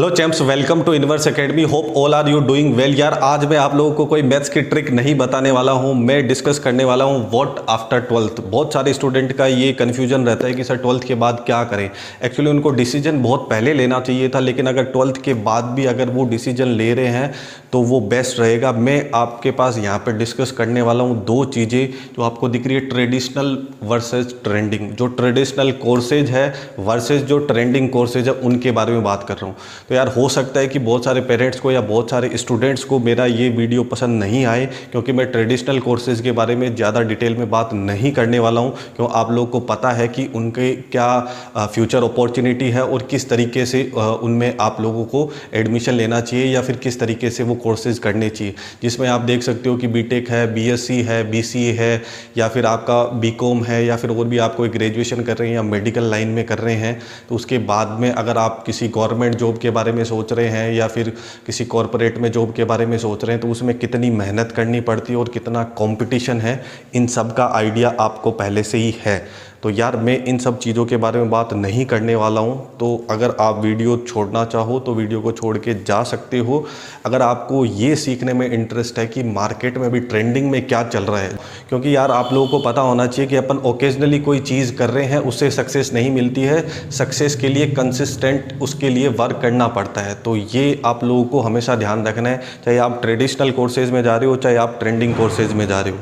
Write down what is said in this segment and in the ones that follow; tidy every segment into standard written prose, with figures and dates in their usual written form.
Hello champs, welcome to universe academy. Hope all are you doing well. यार आज मैं आप लोगों को कोई मैथ्स की ट्रिक नहीं बताने वाला हूं, मैं डिस्कस करने वाला हूं व्हाट आफ्टर 12th। बहुत सारे स्टूडेंट का ये कन्फ्यूजन रहता है कि सर 12th के बाद क्या करें। एक्चुअली उनको डिसीजन बहुत पहले लेना चाहिए था, लेकिन अगर 12th के बाद भी अगर वो डिसीजन ले रहे हैं तो वो बेस्ट रहेगा। मैं आपके पास यहाँ पर डिस्कस करने वाला हूँ दो चीज़ें जो आपको दिख रही है, ट्रेडिशनल वर्सेज ट्रेंडिंग। जो ट्रेडिशनल कोर्सेज है वर्सेज जो ट्रेंडिंग कोर्सेज है, उनके बारे में बात कर रहा हूँ। तो यार हो सकता है कि बहुत सारे पेरेंट्स को या बहुत सारे स्टूडेंट्स को मेरा ये वीडियो पसंद नहीं आए, क्योंकि मैं ट्रेडिशनल कोर्सेज़ के बारे में ज़्यादा डिटेल में बात नहीं करने वाला हूँ। क्यों आप लोग को पता है कि उनके क्या फ्यूचर अपॉर्चुनिटी है और किस तरीके से उनमें आप लोगों को एडमिशन लेना चाहिए या फिर किस तरीके से वो कोर्सेज़ करने चाहिए। जिसमें आप देख सकते हो कि बीटेक है, बीएससी है, बीसीए है, या फिर आपका बीकॉम है, या फिर और भी आप कोई ग्रेजुएशन कर रहे हैं या मेडिकल लाइन में कर रहे हैं। तो उसके बाद में अगर आप किसी गवर्नमेंट जॉब के बारे में सोच रहे हैं या फिर किसी कॉरपोरेट में जॉब के बारे में सोच रहे हैं, तो उसमें कितनी मेहनत करनी पड़ती है और कितना कंपटीशन है, इन सब का आइडिया आपको पहले से ही है। तो यार मैं इन सब चीज़ों के बारे में बात नहीं करने वाला हूँ। तो अगर आप वीडियो छोड़ना चाहो तो वीडियो को छोड़ के जा सकते हो। अगर आपको ये सीखने में इंटरेस्ट है कि मार्केट में भी ट्रेंडिंग में क्या चल रहा है, क्योंकि यार आप लोगों को पता होना चाहिए कि अपन ओकेजनली कोई चीज़ कर रहे हैं उससे सक्सेस नहीं मिलती है। सक्सेस के लिए कंसिस्टेंट उसके लिए वर्क करना पड़ता है। तो ये आप लोगों को हमेशा ध्यान रखना है, चाहे आप ट्रेडिशनल कोर्सेज़ में जा रहे हो चाहे आप ट्रेंडिंग कोर्सेज़ में जा रहे हो।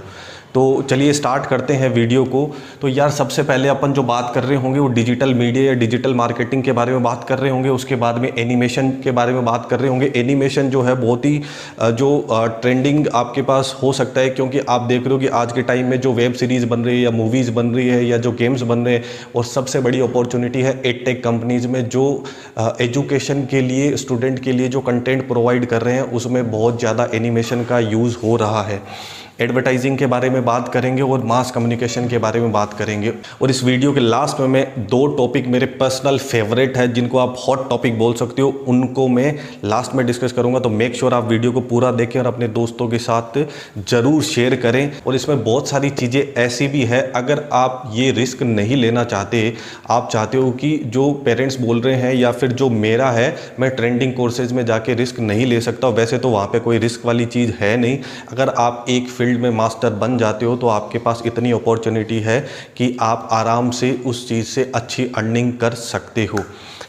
तो चलिए स्टार्ट करते हैं वीडियो को। तो यार सबसे पहले अपन जो बात कर रहे होंगे वो डिजिटल मीडिया या डिजिटल मार्केटिंग के बारे में बात कर रहे होंगे। उसके बाद में एनिमेशन के बारे में बात कर रहे होंगे। एनिमेशन जो है बहुत ही जो ट्रेंडिंग आपके पास हो सकता है, क्योंकि आप देख रहे हो कि आज के टाइम में जो वेब सीरीज़ बन रही है या मूवीज़ बन रही है या जो गेम्स बन रहे हैं, और सबसे बड़ी अपॉर्चुनिटी है एडटेक कंपनीज़ में, जो एजुकेशन के लिए स्टूडेंट के लिए जो कंटेंट प्रोवाइड कर रहे हैं उसमें बहुत ज़्यादा एनिमेशन का यूज़ हो रहा है। एडवर्टाइजिंग के बारे में बात करेंगे और मास कम्युनिकेशन के बारे में बात करेंगे। और इस वीडियो के लास्ट में मैं दो टॉपिक मेरे पर्सनल फेवरेट है, जिनको आप हॉट टॉपिक बोल सकते हो, उनको मैं लास्ट में डिस्कस करूंगा। तो मेक श्योर आप वीडियो को पूरा देखें और अपने दोस्तों के साथ ज़रूर शेयर करें। और इसमें बहुत सारी चीज़ें ऐसी भी है, अगर आप ये रिस्क नहीं लेना चाहते, आप चाहते हो कि जो पेरेंट्स बोल रहे हैं या फिर जो मेरा है, मैं ट्रेंडिंग कोर्सेज में जाके रिस्क नहीं ले सकता। वैसे तो वहाँ पर कोई रिस्क वाली चीज़ है नहीं। अगर आप एक फील्ड में मास्टर बन जाते हो तो आपके पास इतनी अपॉर्चुनिटी है कि आप आराम से उस चीज़ से अच्छी अर्निंग कर सकते हो।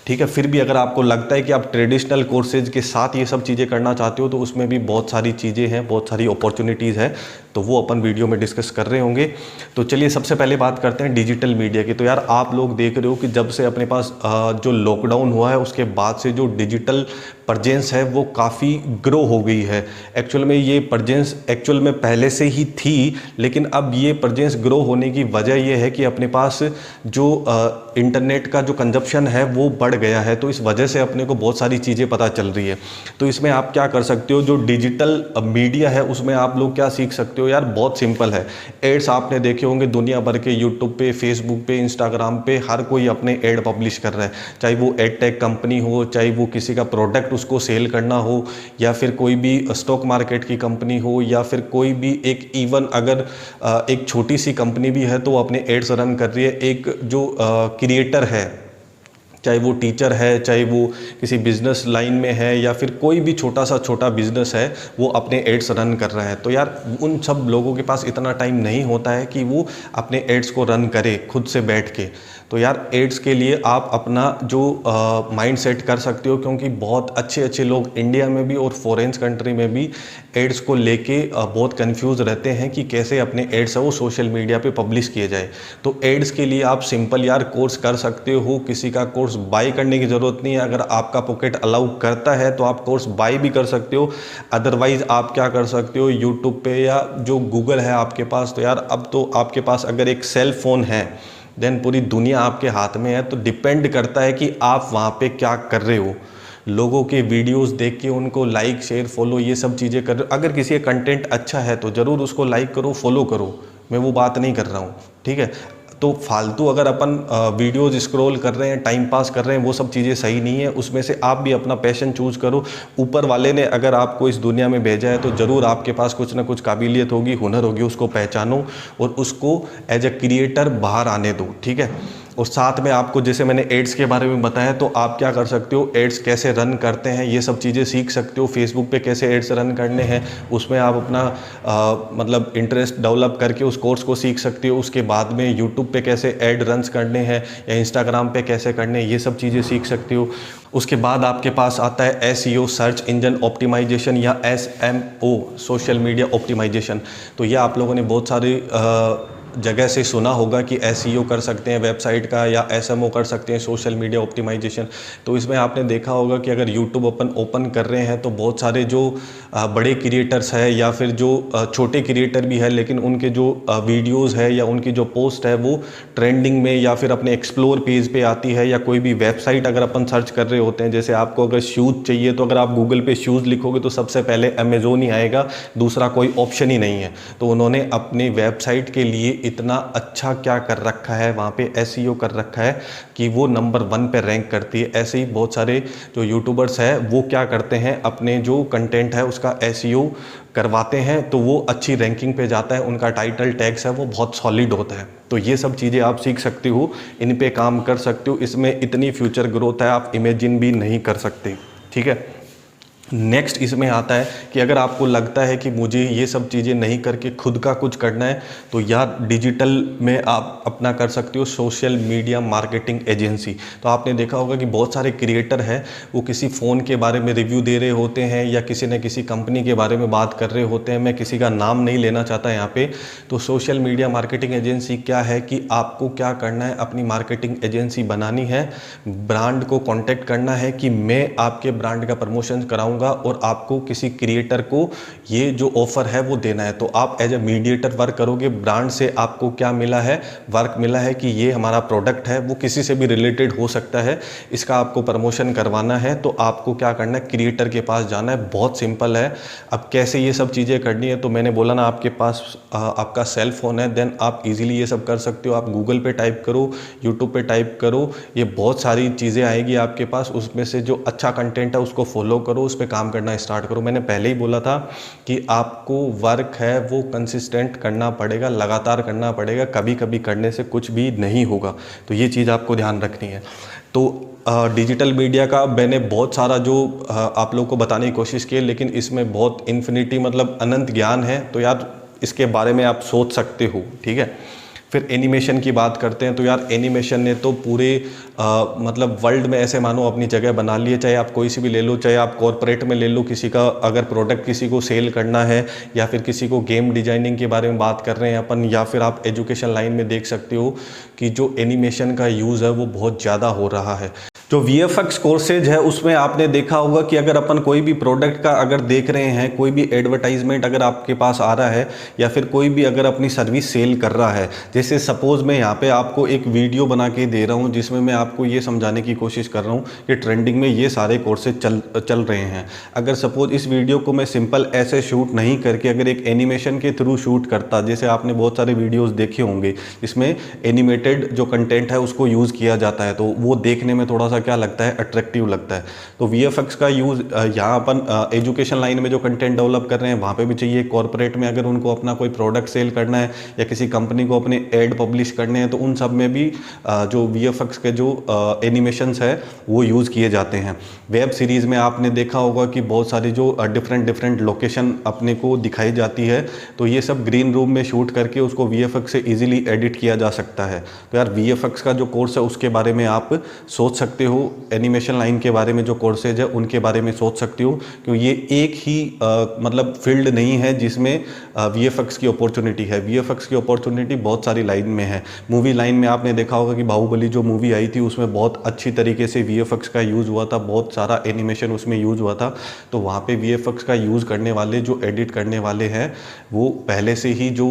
ठीक है, फिर भी अगर आपको लगता है कि आप ट्रेडिशनल कोर्सेज के साथ ये सब चीज़ें करना चाहते हो तो उसमें भी बहुत सारी चीज़ें हैं, बहुत सारी अपॉर्चुनिटीज़ हैं, तो वो अपन वीडियो में डिस्कस कर रहे होंगे। तो चलिए सबसे पहले बात करते हैं डिजिटल मीडिया की। तो यार आप लोग देख रहे हो कि जब से अपने पास जो लॉकडाउन हुआ है उसके बाद से जो डिजिटल प्रेजेंस है वो काफ़ी ग्रो हो गई है। एक्चुअल में ये प्रेजेंस एक्चुअल में पहले से ही थी, लेकिन अब ये प्रेजेंस ग्रो होने की वजह ये है कि अपने पास जो इंटरनेट का जो कंजप्शन है वो बढ़ गया है। तो इस वजह से अपने को बहुत सारी चीज़ें पता चल रही है। तो इसमें आप क्या कर सकते हो, जो डिजिटल मीडिया है उसमें आप लोग क्या सीख सकते हो यार, बहुत सिंपल है। एड्स आपने देखे होंगे दुनिया भर के, यूट्यूब पे, फेसबुक पे, इंस्टाग्राम पे हर कोई अपने एड पब्लिश कर रहा है। चाहे वो एडटेक कंपनी हो, चाहे वो किसी का प्रोडक्ट उसको सेल करना हो, या फिर कोई भी स्टॉक मार्केट की कंपनी हो, या फिर कोई भी एक इवन अगर एक छोटी सी कंपनी भी है तो वो अपने एड्स रन कर रही है। एक जो क्रिएटर है, चाहे वो टीचर है, चाहे वो किसी बिजनेस लाइन में है, या फिर कोई भी छोटा बिजनेस है, वो अपने एड्स रन कर रहा है। तो यार उन सब लोगों के पास इतना टाइम नहीं होता है कि वो अपने एड्स को रन करे खुद से बैठ के। तो यार एड्स के लिए आप अपना जो माइंड सेट कर सकते हो, क्योंकि बहुत अच्छे लोग इंडिया में भी और फॉरेन कंट्री में भी एड्स को लेके बहुत कंफ्यूज रहते हैं कि कैसे अपने एड्स है वो सोशल मीडिया पे पब्लिश किए जाए। तो एड्स के लिए आप सिंपल यार कोर्स कर सकते हो। किसी का कोर्स बाय करने की ज़रूरत नहीं है। अगर आपका पॉकेट अलाउ करता है तो आप कोर्स बाय भी कर सकते हो। अदरवाइज़ आप क्या कर सकते हो, यूट्यूब पे या जो गूगल है आपके पास, तो यार अब तो आपके पास अगर एक सेल फ़ोन है देन पूरी दुनिया आपके हाथ में है। तो डिपेंड करता है कि आप वहाँ पे क्या कर रहे हो। लोगों के वीडियोस देख के उनको लाइक, शेयर, फॉलो ये सब चीज़ें कर रहे हो। अगर किसी का कंटेंट अच्छा है तो ज़रूर उसको लाइक करो, फॉलो करो, मैं वो बात नहीं कर रहा हूँ। ठीक है, तो फालतू अगर अपन वीडियोज़ स्क्रॉल कर रहे हैं, टाइम पास कर रहे हैं, वो सब चीज़ें सही नहीं है। उसमें से आप भी अपना पैशन चूज़ करो। ऊपर वाले ने अगर आपको इस दुनिया में भेजा है तो ज़रूर आपके पास कुछ ना कुछ काबिलियत होगी, हुनर होगी, उसको पहचानो और उसको एज ए क्रिएटर बाहर आने दो। ठीक है, और साथ में आपको जैसे मैंने एड्स के बारे में बताया, तो आप क्या कर सकते हो, एड्स कैसे रन करते हैं ये सब चीज़ें सीख सकते हो। फेसबुक पे कैसे एड्स रन करने हैं उसमें आप अपना मतलब इंटरेस्ट डेवलप करके उस कोर्स को सीख सकते हो। उसके बाद में यूट्यूब पे कैसे एड रन्स करने हैं या इंस्टाग्राम पे कैसे करने हैं ये सब चीज़ें सीख सकते हो। उसके बाद आपके पास आता है एसईओ, सर्च इंजन ऑप्टिमाइजेशन, या एसएमओ, सोशल मीडिया ऑप्टिमाइजेशन। तो ये आप लोगों ने बहुत सारे जगह से सुना होगा कि एसईओ कर सकते हैं वेबसाइट का, या एसएमओ कर सकते हैं सोशल मीडिया ऑप्टिमाइजेशन। तो इसमें आपने देखा होगा कि अगर यूट्यूब ओपन कर रहे हैं तो बहुत सारे जो बड़े क्रिएटर्स हैं या फिर जो छोटे क्रिएटर भी है, लेकिन उनके जो वीडियोस है या उनकी जो पोस्ट है वो ट्रेंडिंग में या फिर अपने एक्सप्लोर पेज पे आती है, या कोई भी वेबसाइट अगर अपन सर्च कर रहे होते हैं, जैसे आपको अगर शूज़ चाहिए तो अगर आप गूगल पे शूज़ लिखोगे तो सबसे पहले अमेज़ोन ही आएगा, दूसरा कोई ऑप्शन ही नहीं है। तो उन्होंने अपनी वेबसाइट के लिए इतना अच्छा क्या कर रखा है, वहाँ पे एसईओ कर रखा है कि वो नंबर 1 पे रैंक करती है। ऐसे ही बहुत सारे जो यूट्यूबर्स हैं वो क्या करते हैं, अपने जो कंटेंट है उसका एसईओ करवाते हैं तो वो अच्छी रैंकिंग पे जाता है, उनका टाइटल टैग्स है वो बहुत सॉलिड होता है। तो ये सब चीज़ें आप सीख सकते हो, इन पे काम कर सकते हो। इसमें इतनी फ्यूचर ग्रोथ है आप इमेजिन भी नहीं कर सकते, ठीक है। नेक्स्ट इसमें आता है कि अगर आपको लगता है कि मुझे ये सब चीज़ें नहीं करके खुद का कुछ करना है, तो यार डिजिटल में आप अपना कर सकते हो सोशल मीडिया मार्केटिंग एजेंसी। तो आपने देखा होगा कि बहुत सारे क्रिएटर हैं वो किसी फ़ोन के बारे में रिव्यू दे रहे होते हैं या किसी न किसी कंपनी के बारे में बात कर रहे होते हैं। मैं किसी का नाम नहीं लेना चाहता यहाँ पे। तो सोशल मीडिया मार्केटिंग एजेंसी क्या है कि आपको क्या करना है, अपनी मार्केटिंग एजेंसी बनानी है, ब्रांड को कॉन्टेक्ट करना है कि मैं आपके ब्रांड का प्रमोशन कराऊँ और आपको किसी क्रिएटर को ये जो ऑफर है वो देना है। तो आप एज ए मीडिएटर वर्क करोगे। ब्रांड से आपको क्या मिला है, वर्क मिला है कि ये हमारा प्रोडक्ट है, वो किसी से भी रिलेटेड हो सकता है, इसका आपको प्रमोशन करवाना है। तो आपको क्या करना है, क्रिएटर के पास जाना है। बहुत सिंपल है। अब कैसे ये सब चीज़ें करनी है, तो मैंने बोला ना आपके पास आपका सेल फोन है, देन आप इजीली ये सब कर सकते हो। आप गूगल पे टाइप करो, यूट्यूब पे टाइप करो, ये बहुत सारी चीज़ें आएगी आपके पास। उसमें से जो अच्छा कंटेंट है उसको फॉलो करो, उस पर काम करना स्टार्ट करो। मैंने पहले ही बोला था कि आपको वर्क है वो कंसिस्टेंट करना पड़ेगा, लगातार करना पड़ेगा। कभी कभी करने से कुछ भी नहीं होगा। तो ये चीज़ आपको ध्यान रखनी है। तो डिजिटल मीडिया का मैंने बहुत सारा जो आप लोगों को बताने की कोशिश की है, लेकिन इसमें बहुत इन्फिनिटी मतलब अनंत ज्ञान है। तो यार इसके बारे में आप सोच सकते हो, ठीक है। फिर एनिमेशन की बात करते हैं। तो यार एनिमेशन ने तो पूरे मतलब वर्ल्ड में ऐसे मानो अपनी जगह बना ली है। चाहे आप कोई सी भी ले लो, चाहे आप कॉरपोरेट में ले लो, किसी का अगर प्रोडक्ट किसी को सेल करना है, या फिर किसी को गेम डिजाइनिंग के बारे में बात कर रहे हैं अपन, या फिर आप एजुकेशन लाइन में देख सकते हो कि जो एनिमेशन का यूज़ है वो बहुत ज़्यादा हो रहा है। जो VFX कोर्सेज है उसमें आपने देखा होगा कि अगर अपन कोई भी प्रोडक्ट का अगर देख रहे हैं, कोई भी एडवर्टाइजमेंट अगर आपके पास आ रहा है, या फिर कोई भी अगर अपनी सर्विस सेल कर रहा है, जैसे सपोज मैं यहाँ पे आपको एक वीडियो बना के दे रहा हूँ जिसमें मैं आपको ये समझाने की कोशिश कर रहा हूँ कि ट्रेंडिंग में ये सारे कोर्सेज चल रहे हैं। अगर सपोज इस वीडियो को मैं सिंपल ऐसे शूट नहीं करके अगर एक एनिमेशन के थ्रू शूट करता, जैसे आपने बहुत सारे वीडियोज़ देखे होंगे जिसमें एनिमेटेड जो कंटेंट है उसको यूज़ किया जाता है, तो वो देखने में थोड़ा सा क्या लगता है, अट्रैक्टिव लगता है। तो VFX का यूज़ यहाँ अपन एजुकेशन लाइन में जो कंटेंट डेवलप कर रहे हैं वहाँ पे भी चाहिए। कॉर्पोरेट में अगर उनको अपना कोई प्रोडक्ट सेल करना है या किसी कंपनी को अपने एड पब्लिश करने हैं, तो उन सब में भी जो VFX के जो एनिमेशंस है वो यूज़ किए जाते हैं। वेब सीरीज़ में आपने देखा होगा कि बहुत सारी जो डिफरेंट लोकेशन अपने को दिखाई जाती है, तो ये सब ग्रीन रूम में शूट करके उसको VFX से ईजिली एडिट किया जा सकता है। तो यार VFX का जो कोर्स है उसके बारे में आप सोच सकते हो। एनिमेशन लाइन के बारे में जो कोर्सेज है उनके बारे में सोच सकते हो, क्योंकि ये एक ही मतलब फील्ड नहीं है जिसमें VFX की अपॉर्चुनिटी है। VFX की अपॉर्चुनिटी बहुत सारी लाइन में है। मूवी लाइन में आपने देखा होगा कि बाहुबली जो मूवी आई थी उसमें बहुत अच्छी तरीके से VFX का यूज़ हुआ था, बहुत सारा एनिमेशन उसमें यूज़ हुआ था। तो वहाँ पे VFX का यूज़ करने वाले जो एडिट करने वाले हैं वो पहले से ही जो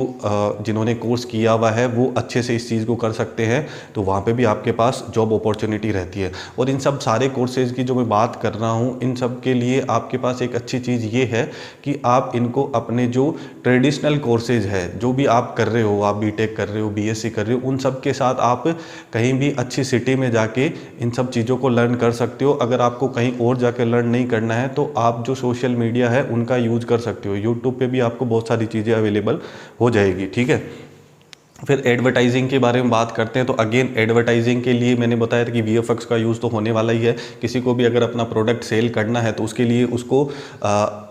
जिन्होंने कोर्स किया हुआ है वो अच्छे से इस चीज़ को कर सकते हैं। तो वहाँ पे भी आपके पास जॉब अपॉर्चुनिटी रहती है। और इन सब सारे कोर्सेज की जो मैं बात कर रहा हूँ, इन सब के लिए आपके पास एक अच्छी चीज़ ये है कि आप इनको अपने जो ट्रेडिशनल कोर्सेज है, जो भी आप कर रहे हो, आप बीटेक कर रहे हो, BSc कर रहे हो, उन सब के साथ आप कहीं भी अच्छी सिटी में जाके इन सब चीज़ों को लर्न कर सकते हो। अगर आपको कहीं और जाके लर्न नहीं करना है तो आप जो सोशल मीडिया है उनका यूज़ कर सकते हो। यूट्यूब पे भी आपको बहुत सारी चीज़ें अवेलेबल हो जाएगी, ठीक है। फिर एडवर्टाइजिंग के बारे में बात करते हैं तो अगेन एडवर्टाइजिंग के लिए मैंने बताया था कि वीएफएक्स का यूज़ तो होने वाला ही है। किसी को भी अगर अपना प्रोडक्ट सेल करना है तो उसके लिए उसको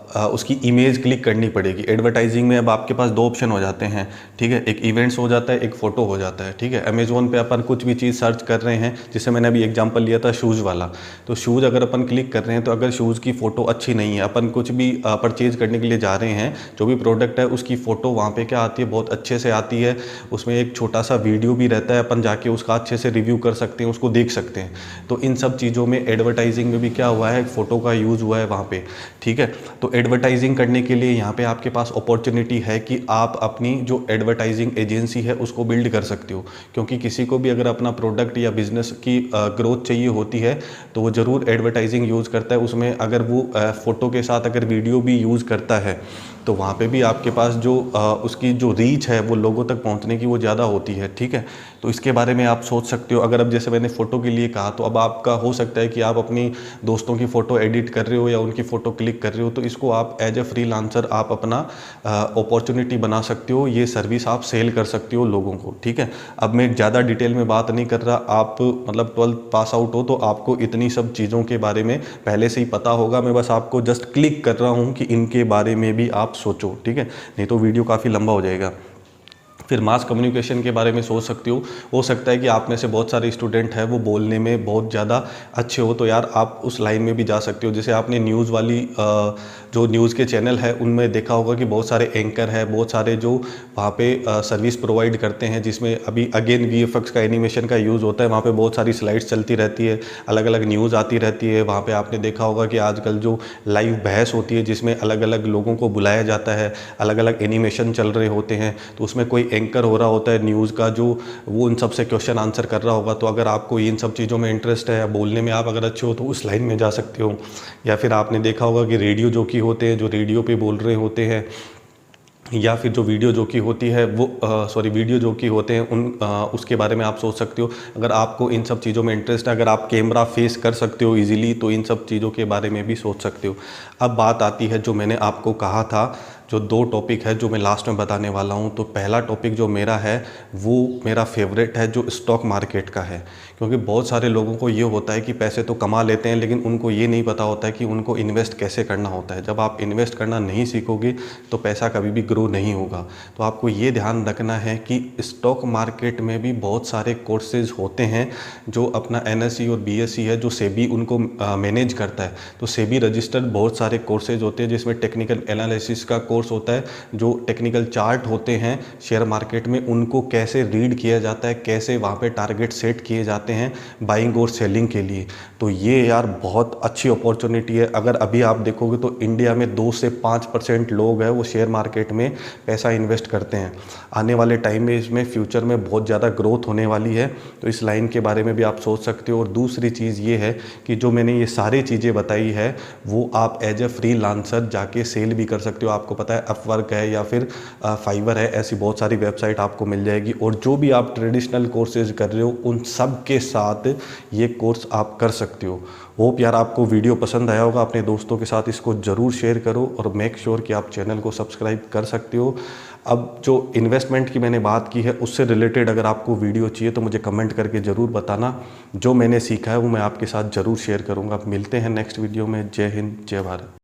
उसकी इमेज क्लिक करनी पड़ेगी। एडवर्टाइजिंग में अब आपके पास दो ऑप्शन हो जाते हैं, ठीक है, एक इवेंट्स हो जाता है, एक फ़ोटो हो जाता है, ठीक है। अमेजोन पे अपन कुछ भी चीज़ सर्च कर रहे हैं, जैसे मैंने अभी एग्जांपल लिया था शूज़ वाला, तो शूज़ अगर अपन क्लिक कर रहे हैं तो अगर शूज़ की फ़ोटो अच्छी नहीं है, अपन कुछ भी परचेज करने के लिए जा रहे हैं, जो भी प्रोडक्ट है उसकी फ़ोटो वहाँ पे क्या आती है, बहुत अच्छे से आती है, उसमें एक छोटा सा वीडियो भी रहता है, अपन जाके उसका अच्छे से रिव्यू कर सकते हैं, उसको देख सकते हैं। तो इन सब चीज़ों में एडवर्टाइजिंग में भी क्या हुआ है, फ़ोटो का यूज़ हुआ है वहाँ पे, ठीक है। तो एडवर्टाइजिंग करने के लिए यहाँ पे आपके पास अपॉर्चुनिटी है कि आप अपनी जो एडवर्टाइजिंग एजेंसी है उसको बिल्ड कर सकते हो, क्योंकि किसी को भी अगर अपना प्रोडक्ट या बिजनेस की ग्रोथ चाहिए होती है तो वो ज़रूर एडवर्टाइजिंग यूज़ करता है। उसमें अगर वो फ़ोटो के साथ अगर वीडियो भी यूज़ करता है तो वहाँ पे भी आपके पास जो उसकी जो रीच है वो लोगों तक पहुँचने की वो ज़्यादा होती है, ठीक है। तो इसके बारे में आप सोच सकते हो। अगर अब जैसे मैंने फ़ोटो के लिए कहा, तो अब आपका हो सकता है कि आप अपनी दोस्तों की फ़ोटो एडिट कर रहे हो या उनकी फ़ोटो क्लिक कर रहे हो, तो इसको आप एज ए फ्रीलांसर आप अपना अपॉर्चुनिटी बना सकते हो, ये सर्विस आप सेल कर सकते हो लोगों को, ठीक है। अब मैं ज़्यादा डिटेल में बात नहीं कर रहा, आप मतलब 12th पास आउट हो तो आपको इतनी सब चीज़ों के बारे में पहले से ही पता होगा। मैं बस आपको जस्ट क्लिक कर रहा हूँ कि इनके बारे में भी आप सोचो, ठीक है, नहीं तो वीडियो काफ़ी लंबा हो जाएगा। फिर मास कम्युनिकेशन के बारे में सोच सकते हो सकता है कि आप में से बहुत सारे स्टूडेंट हैं वो बोलने में बहुत ज़्यादा अच्छे हो, तो यार आप उस लाइन में भी जा सकते हो। जैसे आपने न्यूज़ वाली जो न्यूज़ के चैनल है उनमें देखा होगा कि बहुत सारे एंकर हैं, बहुत सारे जो वहाँ पे सर्विस प्रोवाइड करते हैं, जिसमें अभी अगेन वीएफएक्स का एनिमेशन का यूज़ होता है। वहाँ पे बहुत सारी स्लाइड्स चलती रहती है, अलग अलग न्यूज़ आती रहती है। वहाँ पे आपने देखा होगा कि आजकल जो लाइव बहस होती है जिसमें अलग अलग लोगों को बुलाया जाता है, अलग अलग एनिमेशन चल रहे होते हैं, तो उसमें कोई एंकर हो रहा होता है न्यूज़ का, जो वो उन सब से क्वेश्चन आंसर कर रहा होगा। तो अगर आपको इन सब चीज़ों में इंटरेस्ट है, बोलने में आप अगर अच्छे हो तो उस लाइन में जा सकते हो। या फिर आपने देखा होगा कि रेडियो जॉकी होते हैं, जो रेडियो पे बोल रहे होते हैं, या फिर जो वीडियो जॉकी होती है वो वीडियो जॉकी होते हैं उसके बारे में आप सोच सकते हो। अगर आपको इन सब चीज़ों में इंटरेस्ट है, अगर आप कैमरा फेस कर सकते हो इजीली, तो इन सब चीज़ों के बारे में भी सोच सकते हो। अब बात आती है जो मैंने आपको कहा था, जो दो टॉपिक है जो मैं लास्ट में बताने वाला हूँ। तो पहला टॉपिक जो मेरा है वो मेरा फेवरेट है, जो स्टॉक मार्केट का है। क्योंकि बहुत सारे लोगों को ये होता है कि पैसे तो कमा लेते हैं, लेकिन उनको ये नहीं पता होता है कि उनको इन्वेस्ट कैसे करना होता है। जब आप इन्वेस्ट करना नहीं सीखोगे तो पैसा कभी भी ग्रो नहीं होगा। तो आपको ये ध्यान रखना है कि स्टॉक मार्केट में भी बहुत सारे कोर्सेज होते हैं जो अपना एनएसई और बीएसई है, जो सेबी उनको मैनेज करता है। तो सेबी रजिस्टर्ड बहुत सारे कोर्सेज होते हैं, जिसमें टेक्निकल एनालिसिस का कोर्स होता है, जो टेक्निकल चार्ट होते हैं शेयर मार्केट में उनको कैसे रीड किया जाता है, कैसे वहाँ पे टारगेट सेट किए जाते हैं बाइंग और सेलिंग के लिए। तो ये यार बहुत अच्छी अपॉर्चुनिटी है। अगर अभी आप देखोगे तो इंडिया में 2 से 5% लोग हैं वो शेयर मार्केट में पैसा इन्वेस्ट करते हैं। आने वाले टाइम में इसमें फ्यूचर में बहुत ज़्यादा ग्रोथ होने वाली है, तो इस लाइन के बारे में भी आप सोच सकते हो। और दूसरी चीज़ ये है कि जो मैंने ये सारी चीज़ें बताई है वो आप एज ए फ्रीलांसर जाके सेल भी कर सकते हो। आपको पता है अपवर्क है या फिर फाइवर है, ऐसी बहुत सारी वेबसाइट आपको मिल जाएगी। और जो भी आप ट्रेडिशनल कोर्सेज कर रहे हो उन सब के साथ ये कोर्स आप कर सकते हो। होप यार आपको वीडियो पसंद आया होगा, अपने दोस्तों के साथ इसको ज़रूर शेयर करो और मेक श्योर कि आप चैनल को सब्सक्राइब कर सकते हो। अब जो इन्वेस्टमेंट की मैंने बात की है उससे रिलेटेड अगर आपको वीडियो चाहिए तो मुझे कमेंट करके ज़रूर बताना। जो मैंने सीखा है वो मैं आपके साथ ज़रूर शेयर करूँगा। अब मिलते हैं नेक्स्ट वीडियो में। जय हिंद, जय भारत।